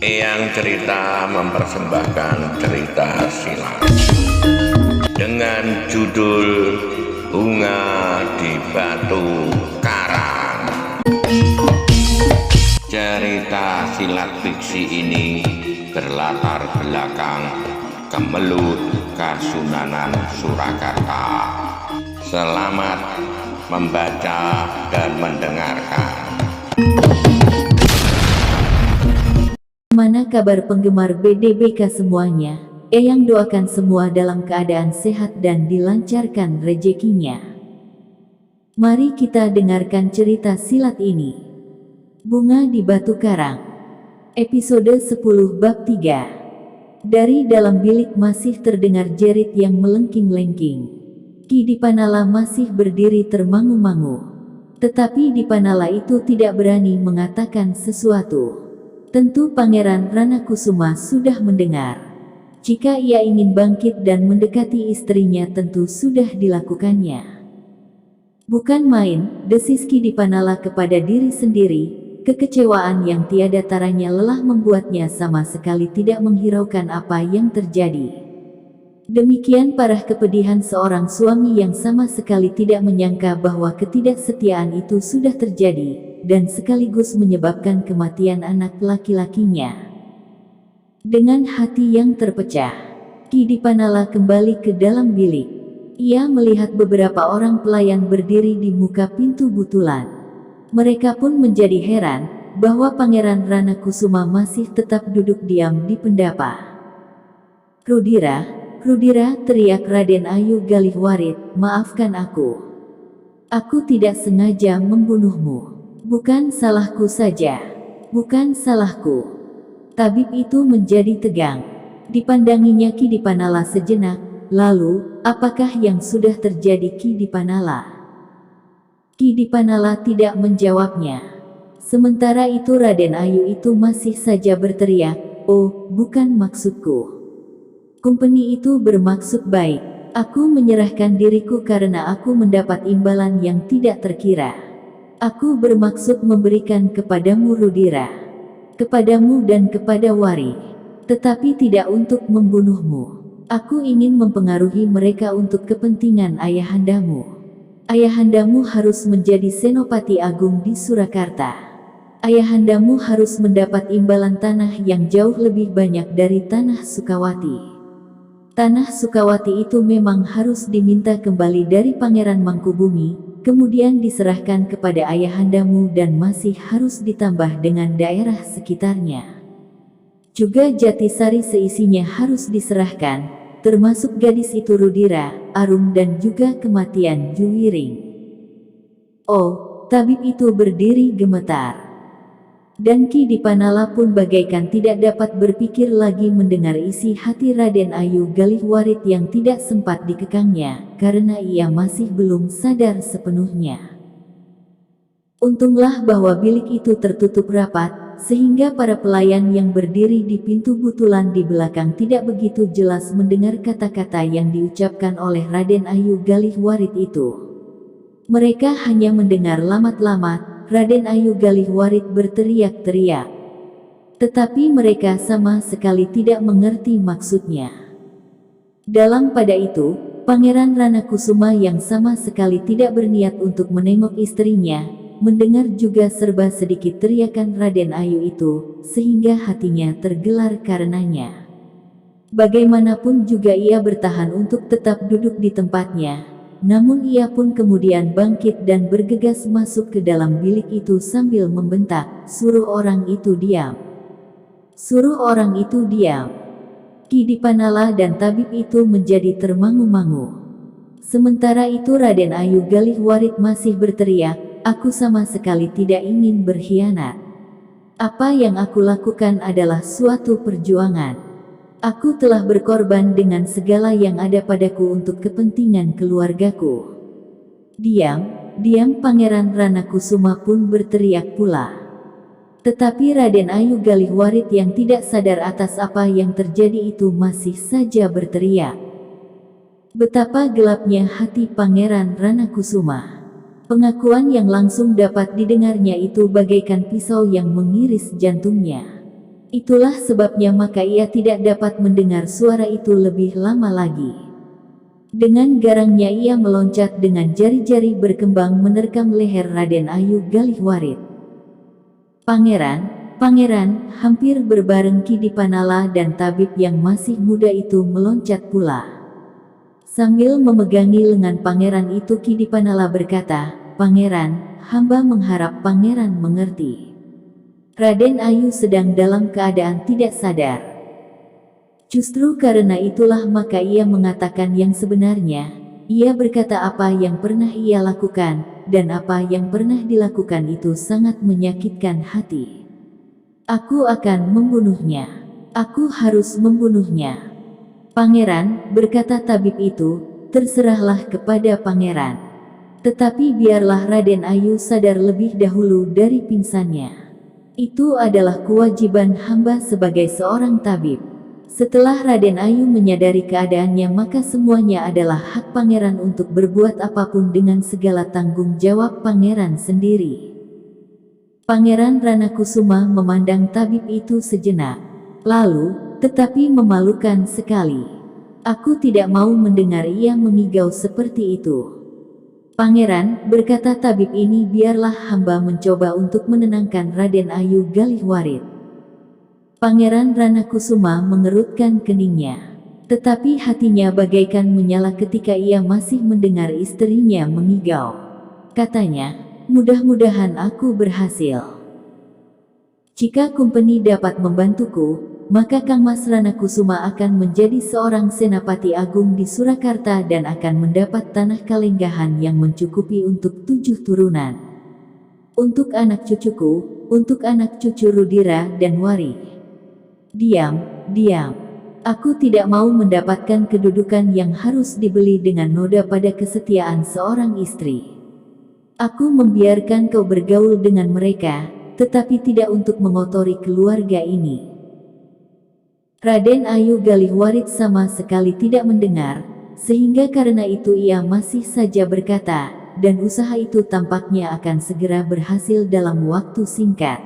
Eyang Cerita mempersembahkan cerita silat dengan judul Bunga di Batu Karang. Cerita silat fiksi ini berlatar belakang Kemelut Kasunanan Surakarta. Selamat membaca dan mendengarkan. Mana kabar penggemar BDBK semuanya? Eyang doakan semua dalam keadaan sehat dan dilancarkan rezekinya. Mari kita dengarkan cerita silat ini. Bunga di Batu Karang. Episode 10 Bab 3. Dari dalam bilik masih terdengar jerit yang melengking-lengking. Ki Dipanala masih berdiri termangu-mangu. Tetapi Dipanala itu tidak berani mengatakan sesuatu. Tentu Pangeran Ranakusuma sudah mendengar. Jika ia ingin bangkit dan mendekati istrinya tentu sudah dilakukannya. Bukan main, desis Ki Dipanala kepada diri sendiri. Kekecewaan yang tiada taranya lelah membuatnya sama sekali tidak menghiraukan apa yang terjadi. Demikian parah kepedihan seorang suami yang sama sekali tidak menyangka bahwa ketidaksetiaan itu sudah terjadi, dan sekaligus menyebabkan kematian anak laki-lakinya. Dengan hati yang terpecah, Ki Dipanala kembali ke dalam bilik. Ia melihat beberapa orang pelayan berdiri di muka pintu butulan. Mereka pun menjadi heran, bahwa Pangeran Ranakusuma masih tetap duduk diam di pendapa. Rudira, Rudira, teriak Raden Ayu Galihwarit, maafkan aku. Aku tidak sengaja membunuhmu. Bukan salahku saja. Bukan salahku. Tabib itu menjadi tegang. Dipandanginya Ki Dipanala sejenak, lalu, apakah yang sudah terjadi Ki Dipanala? Ki Dipanala tidak menjawabnya. Sementara itu Raden Ayu itu masih saja berteriak, oh, bukan maksudku. Kumpeni itu bermaksud baik. Aku menyerahkan diriku karena aku mendapat imbalan yang tidak terkira. Aku bermaksud memberikan kepadamu Rudira, kepadamu dan kepada Wari, tetapi tidak untuk membunuhmu. Aku ingin mempengaruhi mereka untuk kepentingan ayahandamu. Ayahandamu harus menjadi Senopati Agung di Surakarta. Ayahandamu harus mendapat imbalan tanah yang jauh lebih banyak dari tanah Sukawati. Tanah Sukawati itu memang harus diminta kembali dari Pangeran Mangkubumi, kemudian diserahkan kepada ayahandamu dan masih harus ditambah dengan daerah sekitarnya. Juga Jatisari seisinya harus diserahkan, termasuk gadis itu Rudira, Arum dan juga kematian Juwiring. Oh, tabib itu berdiri gemetar. Dan Ki Dipanala pun bagaikan tidak dapat berpikir lagi mendengar isi hati Raden Ayu Galihwarit yang tidak sempat dikekangnya, karena ia masih belum sadar sepenuhnya. Untunglah bahwa bilik itu tertutup rapat, sehingga para pelayan yang berdiri di pintu butulan di belakang tidak begitu jelas mendengar kata-kata yang diucapkan oleh Raden Ayu Galihwarit itu. Mereka hanya mendengar lamat-lamat, Raden Ayu Galihwarit berteriak-teriak. Tetapi mereka sama sekali tidak mengerti maksudnya. Dalam pada itu, Pangeran Ranakusuma yang sama sekali tidak berniat untuk menengok istrinya, mendengar juga serba sedikit teriakan Raden Ayu itu, sehingga hatinya tergelar karenanya. Bagaimanapun juga ia bertahan untuk tetap duduk di tempatnya. Namun ia pun kemudian bangkit dan bergegas masuk ke dalam bilik itu sambil membentak, suruh orang itu diam. Suruh orang itu diam. Ki Dipanala dan tabib itu menjadi termangu-mangu. Sementara itu Raden Ayu Galihwarit masih berteriak, aku sama sekali tidak ingin berkhianat. Apa yang aku lakukan adalah suatu perjuangan. Aku telah berkorban dengan segala yang ada padaku untuk kepentingan keluargaku. Diam, diam, Pangeran Ranakusuma pun berteriak pula. Tetapi Raden Ayu Galihwarit yang tidak sadar atas apa yang terjadi itu masih saja berteriak. Betapa gelapnya hati Pangeran Ranakusuma. Pengakuan yang langsung dapat didengarnya itu bagaikan pisau yang mengiris jantungnya. Itulah sebabnya maka ia tidak dapat mendengar suara itu lebih lama lagi. Dengan garangnya ia meloncat dengan jari-jari berkembang menerkam leher Raden Ayu Galihwarit. Pangeran, pangeran, hampir berbareng Kidipanala dan tabib yang masih muda itu meloncat pula. Sambil memegangi lengan pangeran itu Kidipanala berkata, "Pangeran, hamba mengharap pangeran mengerti. Raden Ayu sedang dalam keadaan tidak sadar. Justru karena itulah maka ia mengatakan yang sebenarnya. Ia berkata apa yang pernah ia lakukan, dan apa yang pernah dilakukan itu sangat menyakitkan hati. Aku akan membunuhnya. Aku harus membunuhnya." "Pangeran," berkata tabib itu, "terserahlah kepada pangeran. Tetapi biarlah Raden Ayu sadar lebih dahulu dari pingsannya. Itu adalah kewajiban hamba sebagai seorang tabib. Setelah Raden Ayu menyadari keadaannya maka semuanya adalah hak pangeran untuk berbuat apapun dengan segala tanggung jawab pangeran sendiri." Pangeran Ranakusuma memandang tabib itu sejenak. Lalu, "Tetapi memalukan sekali. Aku tidak mau mendengar ia mengigau seperti itu." "Pangeran," berkata tabib ini, "biarlah hamba mencoba untuk menenangkan Raden Ayu Galihwarit." Pangeran Ranakusuma mengerutkan keningnya. Tetapi hatinya bagaikan menyala ketika ia masih mendengar istrinya mengigau. Katanya, "Mudah-mudahan aku berhasil. Jika Kumpeni dapat membantuku, maka Kang Mas Ranakusuma akan menjadi seorang senapati agung di Surakarta dan akan mendapat tanah kalenggahan yang mencukupi untuk 7 turunan. Untuk anak cucuku, untuk anak cucu Rudira dan Wari." "Diam, diam. Aku tidak mau mendapatkan kedudukan yang harus dibeli dengan noda pada kesetiaan seorang istri. Aku membiarkan kau bergaul dengan mereka, tetapi tidak untuk mengotori keluarga ini." Raden Ayu Galihwarit sama sekali tidak mendengar, sehingga karena itu ia masih saja berkata, "Dan usaha itu tampaknya akan segera berhasil dalam waktu singkat."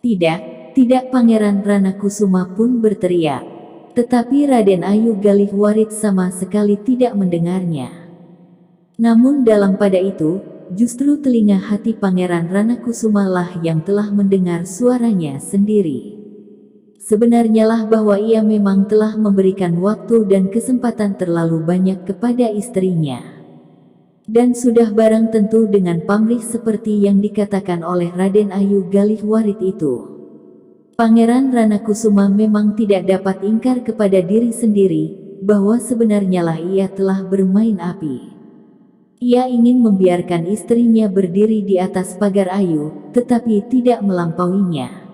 "Tidak, tidak!" Pangeran Ranakusuma pun berteriak. Tetapi Raden Ayu Galihwarit sama sekali tidak mendengarnya. Namun dalam pada itu, justru telinga hati Pangeran Ranakusuma lah yang telah mendengar suaranya sendiri. Sebenarnya lah bahwa ia memang telah memberikan waktu dan kesempatan terlalu banyak kepada istrinya. Dan sudah barang tentu dengan pamrih seperti yang dikatakan oleh Raden Ayu Galihwarit itu. Pangeran Ranakusuma memang tidak dapat ingkar kepada diri sendiri, bahwa sebenarnya lah ia telah bermain api. Ia ingin membiarkan istrinya berdiri di atas pagar Ayu, tetapi tidak melampauinya.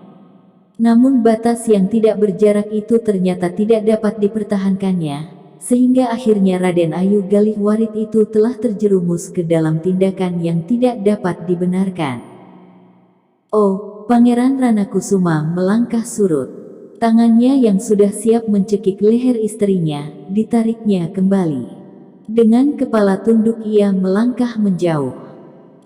Namun batas yang tidak berjarak itu ternyata tidak dapat dipertahankannya, sehingga akhirnya Raden Ayu Galihwarit itu telah terjerumus ke dalam tindakan yang tidak dapat dibenarkan. "Oh!" Pangeran Ranakusuma melangkah surut. Tangannya yang sudah siap mencekik leher istrinya, ditariknya kembali. Dengan kepala tunduk ia melangkah menjauh.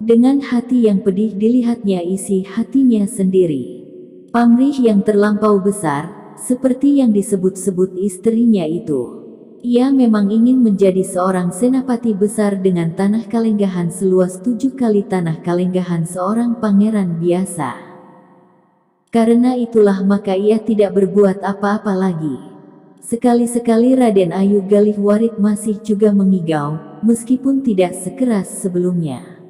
Dengan hati yang pedih dilihatnya isi hatinya sendiri. Pamrih yang terlampau besar, seperti yang disebut-sebut istrinya itu. Ia memang ingin menjadi seorang senapati besar dengan tanah kalenggahan seluas 7 kali tanah kalenggahan seorang pangeran biasa. Karena itulah maka ia tidak berbuat apa-apa lagi. Sekali-sekali Raden Ayu Galihwarit masih juga mengigau, meskipun tidak sekeras sebelumnya.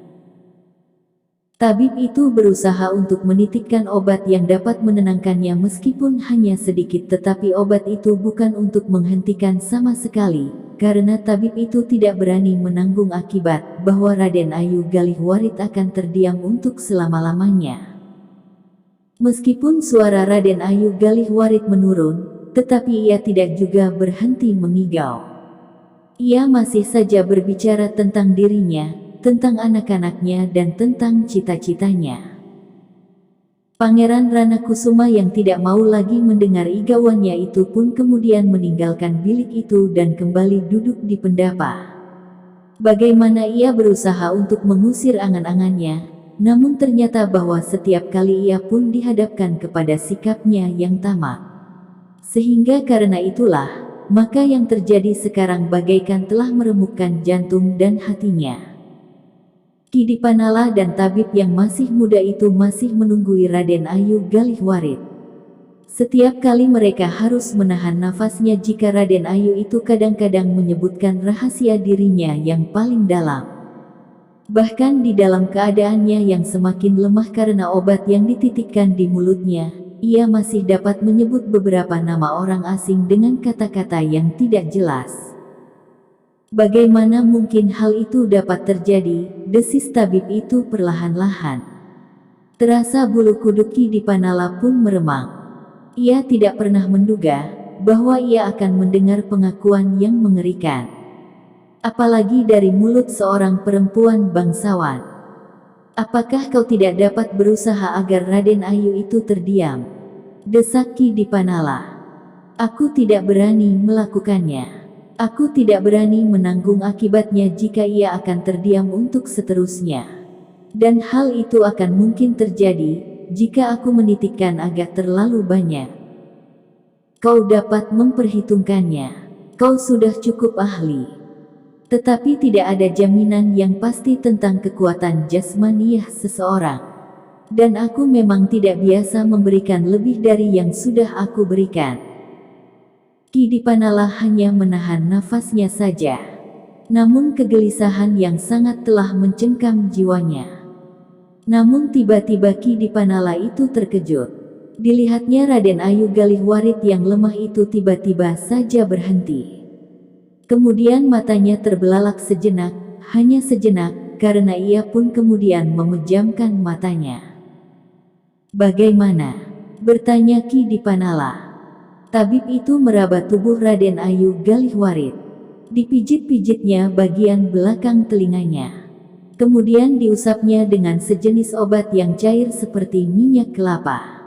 Tabib itu berusaha untuk menitikkan obat yang dapat menenangkannya meskipun hanya sedikit, tetapi obat itu bukan untuk menghentikan sama sekali, karena tabib itu tidak berani menanggung akibat bahwa Raden Ayu Galihwarit akan terdiam untuk selama-lamanya. Meskipun suara Raden Ayu Galihwarit menurun, tetapi ia tidak juga berhenti mengigau. Ia masih saja berbicara tentang dirinya, tentang anak-anaknya dan tentang cita-citanya. Pangeran Ranakusuma yang tidak mau lagi mendengar igauannya itu pun kemudian meninggalkan bilik itu dan kembali duduk di pendapa. Bagaimana ia berusaha untuk mengusir angan-angannya, namun ternyata bahwa setiap kali ia pun dihadapkan kepada sikapnya yang tamak. Sehingga karena itulah, maka yang terjadi sekarang bagaikan telah meremukkan jantung dan hatinya. Ki Dipanala dan tabib yang masih muda itu masih menunggui Raden Ayu Galihwarit. Setiap kali mereka harus menahan nafasnya jika Raden Ayu itu kadang-kadang menyebutkan rahasia dirinya yang paling dalam. Bahkan di dalam keadaannya yang semakin lemah karena obat yang dititikkan di mulutnya, ia masih dapat menyebut beberapa nama orang asing dengan kata-kata yang tidak jelas. Bagaimana mungkin hal itu dapat terjadi, desis tabib itu perlahan-lahan. Terasa bulu kuduk Ki Dipanala pun meremang. Ia tidak pernah menduga bahwa ia akan mendengar pengakuan yang mengerikan. Apalagi dari mulut seorang perempuan bangsawan. Apakah kau tidak dapat berusaha agar Raden Ayu itu terdiam? Desak Ki Dipanala. Aku tidak berani melakukannya. Aku tidak berani menanggung akibatnya jika ia akan terdiam untuk seterusnya. Dan hal itu akan mungkin terjadi jika aku menitikkan agak terlalu banyak. Kau dapat memperhitungkannya. Kau sudah cukup ahli. Tetapi tidak ada jaminan yang pasti tentang kekuatan jasmaniah seseorang. Dan aku memang tidak biasa memberikan lebih dari yang sudah aku berikan. Ki Dipanala hanya menahan nafasnya saja. Namun kegelisahan yang sangat telah mencengkam jiwanya. Namun tiba-tiba Ki Dipanala itu terkejut. Dilihatnya Raden Ayu Galihwarit yang lemah itu tiba-tiba saja berhenti. Kemudian matanya terbelalak sejenak, hanya sejenak, karena ia pun kemudian memejamkan matanya. Bagaimana? Bertanya Ki Dipanala. Tabib itu meraba tubuh Raden Ayu Galihwarit. Dipijit-pijitnya bagian belakang telinganya. Kemudian diusapnya dengan sejenis obat yang cair seperti minyak kelapa.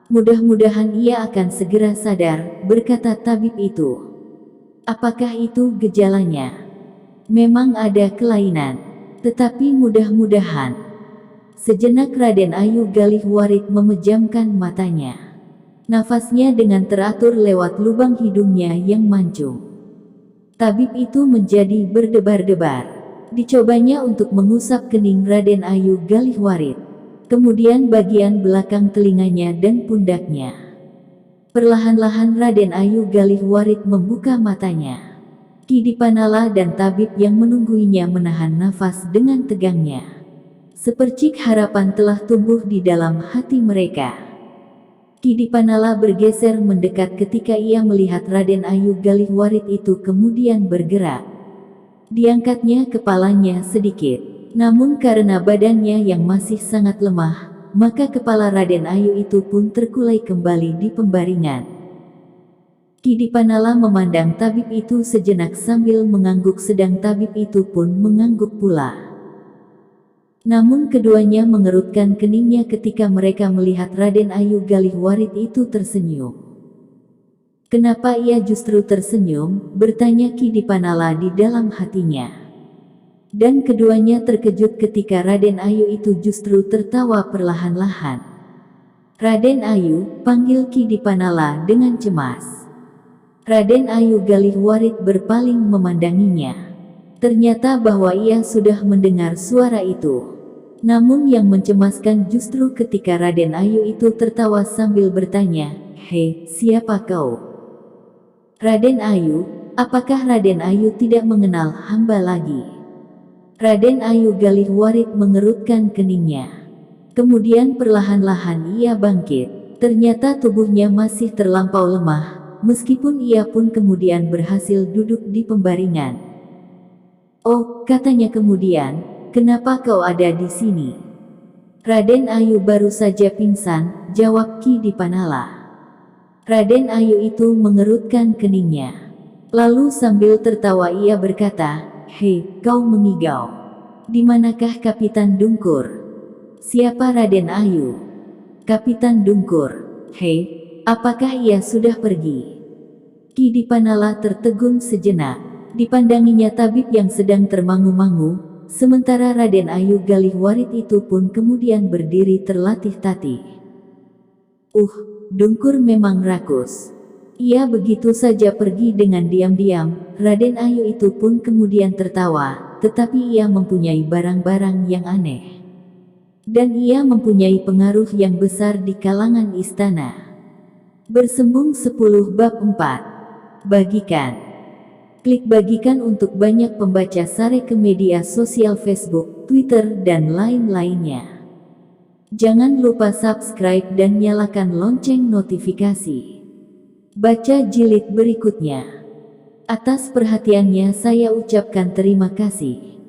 Mudah-mudahan ia akan segera sadar, berkata tabib itu. Apakah itu gejalanya? Memang ada kelainan. Tetapi mudah-mudahan. Sejenak Raden Ayu Galihwarit memejamkan matanya. Nafasnya dengan teratur lewat lubang hidungnya yang mancung. Tabib itu menjadi berdebar-debar. Dicobanya untuk mengusap kening Raden Ayu Galihwarit. Kemudian bagian belakang telinganya dan pundaknya. Perlahan-lahan Raden Ayu Galihwarit membuka matanya. Ki Dipanala dan tabib yang menungguinya menahan nafas dengan tegangnya. Sepercik harapan telah tumbuh di dalam hati mereka. Ki Dipanala bergeser mendekat ketika ia melihat Raden Ayu Galihwarit itu kemudian bergerak. Diangkatnya kepalanya sedikit, namun karena badannya yang masih sangat lemah, maka kepala Raden Ayu itu pun terkulai kembali di pembaringan. Ki Dipanala memandang tabib itu sejenak sambil mengangguk sedang tabib itu pun mengangguk pula. Namun keduanya mengerutkan keningnya ketika mereka melihat Raden Ayu Galihwarit itu tersenyum. Kenapa ia justru tersenyum? Bertanya Ki Dipanala di dalam hatinya. Dan keduanya terkejut ketika Raden Ayu itu justru tertawa perlahan-lahan. Raden Ayu, panggil Ki Dipanala dengan cemas. Raden Ayu Galihwarit berpaling memandanginya. Ternyata bahwa ia sudah mendengar suara itu. Namun yang mencemaskan justru ketika Raden Ayu itu tertawa sambil bertanya, "Hei, siapa kau?" Raden Ayu, apakah Raden Ayu tidak mengenal hamba lagi? Raden Ayu Galihwarit mengerutkan keningnya. Kemudian perlahan-lahan ia bangkit. Ternyata tubuhnya masih terlampau lemah, meskipun ia pun kemudian berhasil duduk di pembaringan. "Oh," katanya kemudian, "kenapa kau ada di sini?" "Raden Ayu baru saja pingsan," jawab Ki Dipanala. Raden Ayu itu mengerutkan keningnya. Lalu sambil tertawa ia berkata, "Hei, kau mengigau. Di manakah Kapitan Dungkur?" "Siapa Raden Ayu?" "Kapitan Dungkur." "Hei, apakah ia sudah pergi?" Ki Dipanala tertegun sejenak. Dipandanginya tabib yang sedang termangu-mangu, sementara Raden Ayu Galihwarit itu pun kemudian berdiri terlatih-tatih. Dungkur memang rakus. Ia begitu saja pergi dengan diam-diam. Raden Ayu itu pun kemudian tertawa, tetapi ia mempunyai barang-barang yang aneh. Dan ia mempunyai pengaruh yang besar di kalangan istana. Bersembung 10 bab 4. Bagikan. Klik bagikan untuk banyak pembaca Sare ke media sosial Facebook, Twitter, dan lain-lainnya. Jangan lupa subscribe dan nyalakan lonceng notifikasi. Baca jilid berikutnya. Atas perhatiannya saya ucapkan terima kasih.